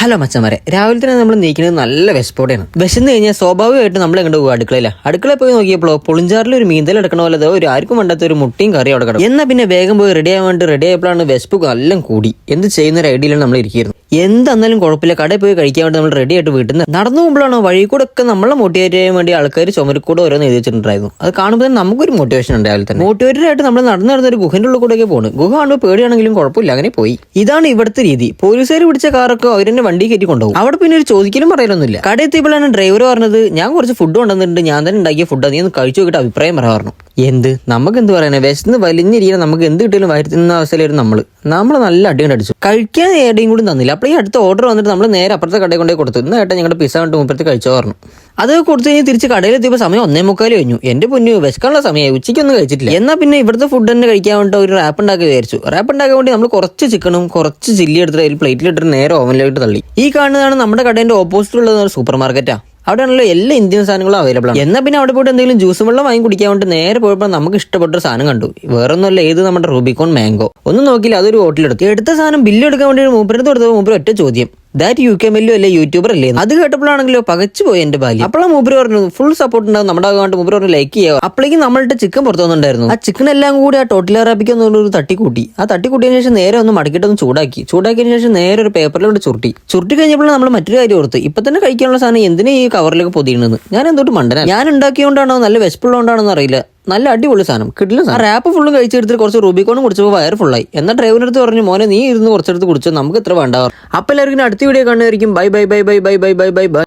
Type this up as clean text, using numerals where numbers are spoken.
Hello മച്ചന്മാരെ, രാവിലെ തന്നെ നമ്മൾ നീക്കുന്നത് നല്ല വിശപ്പോടെയാണ്. വിശന്ന് കഴിഞ്ഞാൽ സ്വാഭാവികമായിട്ട് നമ്മൾ എങ്ങോട്ട് പോകും? അടുക്കളയിൽ പോയി നോക്കിയപ്പോൾ പൊളിഞ്ചാറിൽ ഒരു മീന്തൽ എടുക്കണ പോലെ ഒരു ആർക്കും വേണ്ടാത്ത ഒരു മുട്ടിയും കറി അവിടെ കിടക്കും. എന്നാൽ പിന്നെ വേഗം പോയി റെഡി ആയപ്പോഴാണ് വിശപ്പ് എല്ലാം കൂടി. എന്ത് ചെയ്യുന്ന ഒരു ഐഡിയയിലാണ് നമ്മൾ ഇരിക്കുന്നത്. എന്താന്നാലും കുഴപ്പമില്ല, കടയിൽ പോയി കഴിക്കാൻ വേണ്ടി നമ്മൾ റെഡി ആയിട്ട് വീട്ടിൽ നിന്ന് നടന്നു പോകുമ്പോഴാണ് വഴി കൂടെ ഒക്കെ നമ്മളെ മോട്ടിവേറ്റ് ചെയ്യാൻ വേണ്ടി ആൾക്കാർ ചുമരിക്കൂടെ ഓരോന്ന് എഴുതി വെച്ചിട്ടുണ്ടായിരുന്നു. അത് കാണുമ്പോൾ തന്നെ നമുക്കൊരു മോട്ടിവേഷൻ ഉണ്ടായാലും തന്നെ മോട്ടിവേറ്റഡ് ആയിട്ട് നമ്മൾ നടന്ന ഒരു ഗുഹന്റെ ഉള്ളിൽ കൂടെയൊക്കെ പോകുന്നു. ഗുഹ കാണുമ്പോൾ പേടിയാണെങ്കിലും കുഴപ്പമില്ല, അങ്ങനെ പോയി. ഇതാണ് ഇവിടുത്തെ രീതി. പോലീസുകാർ പിടിച്ച കാറൊക്കെ അവരെന്നെ വണ്ടി കയറ്റി കൊണ്ടുപോകും. അവിടെ പിന്നെ ഒരു ചോദിക്കലും പറയലൊന്നുമില്ല. കടയിൽ എത്തിയപ്പോഴാണ് ഡ്രൈവർ പറഞ്ഞത്, ഞാൻ കുറച്ച് ഫുഡ് കൊണ്ടുവന്നിട്ടുണ്ട്, ഞാൻ തന്നെ ഉണ്ടാക്കിയ ഫുഡ്, നീ ഒന്ന് കഴിച്ചു നോക്കിയിട്ട് അഭിപ്രായം പറഞ്ഞു. നമുക്ക് എന്ത് പറയാനാ, വിശന്ന് വലിഞ്ഞിരിക്കണം, നമുക്ക് എന്ത് കിട്ടിയാലും വരുത്തുന്ന അവസ്ഥയിലായിരുന്നു നമ്മൾ നല്ല അടികൊണ്ട് അടിച്ചു. കഴിക്കാൻ ഏടെയും കൂടി തന്നില്ല. അപ്പോൾ ഈ അടുത്ത ഓർഡർ വന്നിട്ട് നമ്മൾ നേരെ അപ്പുറത്തെ കടയിൽ കൊണ്ടേ കൊടുത്തു. ഇന്ന് ഏട്ടാ ഞങ്ങളുടെ പിസ്സ കണ്ടിട്ട് മുപ്പത്തി കഴിച്ചോ പറഞ്ഞു. അത് കൊടുത്തു കഴിഞ്ഞ് തിരിച്ച് കടയിലെത്തിയപ്പോൾ സമയം 1:45 കഴിഞ്ഞു. എന്റെ പൊന്നു, വിശക്കാനുള്ള സമയമായി, ഉച്ചയ്ക്കൊന്നും കഴിച്ചിട്ടില്ല. എന്നാൽ പിന്നെ ഇവിടുത്തെ ഫുഡ് തന്നെ കഴിക്കാൻ വേണ്ടി ഒരു റാപ്പ് ഉണ്ടാക്കി വിചാരിച്ചു. റാപ്പ് ഉണ്ടാക്കാൻ വേണ്ടി നമ്മൾ കുറച്ച് ചിക്കനും കുറച്ച് ചില്ലി എടുത്തിട്ട് അതിൽ പ്ലേറ്റിലിട്ടിട്ട് നേരെ ഓവനിലേക്ക് തള്ളി. ഈ കാണുന്നതാണ് നമ്മുടെ കടേന്റെ ഓപ്പോസിറ്റുള്ള ഒരു സൂപ്പർ മാർക്കറ്റാ. അവിടെയാണല്ലോ എല്ലാ ഇന്ത്യൻ സാധനങ്ങളും അവൈലബിൾ ആണ്. എന്നാൽ പിന്നെ അവിടെ പോയിട്ട് എന്തെങ്കിലും ജ്യൂസ് വെള്ളം വാങ്ങി കുടിക്കാൻ വേണ്ടി നേരെ പോയപ്പോൾ നമുക്ക് ഇഷ്ടപ്പെട്ട ഒരു സാധനം കണ്ടു. വേറെ ഒന്നുമല്ല, ഏത് നമ്മുടെ റൂബിക്കോൺ മാംഗോ. ഒന്നും നോക്കില്ല, അതൊരു എടുത്ത സാധനം ബില്ല് എടുക്കാൻ വേണ്ടി മൂപ്പരത്ത് കൊടുത്തപ്പോൾ മൂപ്പര് ഒറ്റ ചോദ്യം, ദാറ്റ് യു കെ മെല്ലു അല്ലേ, യൂട്യൂബർ അല്ലേ? അത് കേട്ടപ്പോഴാണെങ്കിലോ പകച്ചു പോയി എന്റെ ബാല്യം. അപ്പോഴാണ് മൂപ്പര് പറഞ്ഞു ഫുൾ സപ്പോർട്ട് ഉണ്ടാവും നമ്മുടെ ആകാണ്ട്. മൂപ്പര് പറഞ്ഞു ലൈക്ക് ചെയ്യുക. അപ്പോഴേക്കും നമ്മളുടെ ചിക്കൻ പുറത്തു വന്നിട്ടുണ്ടായിരുന്നു. ആ ചിക്കൻ എല്ലാം കൂടി ആ ടോട്ടിൽ അറാബിക്ക് ഒരു തട്ടിക്കൂട്ടി. ആ തട്ടിക്കൂട്ടിയതിനു ശേഷം നേരെ ഒന്ന് മടക്കിയിട്ടൊന്ന് ചൂടാക്കിയതിനു ശേഷം നേരെ ഒരു പേപ്പറിലോട്ട് ചുരുട്ടി കഴിഞ്ഞപ്പോൾ നമ്മൾ മറ്റൊരു കാര്യം ഓർത്ത്, ഇപ്പൊ തന്നെ കഴിക്കാനുള്ള സാധനം എന്തിനാ ഈ കവറിലേക്ക് പൊതിയണെന്ന്. ഞാൻ എന്തോട്ട് മണ്ടനാ. ഞാൻ ഉണ്ടാക്കിയോണ്ടാണോ നല്ല വിശപ്പുള്ളതുകൊണ്ടാണെന്ന് അറിയില്ല. നല്ല അടിപൊളി സാധനം, കിട്ടില്ല. ആ റാപ്പ് ഫുള്ളും കഴിച്ചെടുത്തിട്ട് കുറച്ച് റൂബിക്കോണും കുടിച്ചപ്പോൾ വയർ ഫുള്ളായി. എന്നാൽ ഡ്രൈവറിന്റെ അടുത്ത് പറഞ്ഞു, മോനെ നീ ഇരുന്ന് കുറച്ചെടുത്ത് കുടിച്ചോ, നമുക്ക് ഇത്ര വേണ്ട. അപ്പോൾ എല്ലാവർക്കും അടുത്ത വീഡിയോ കാണുന്നതായിരിക്കും. Bye bye bye bye bye bye bye bye by.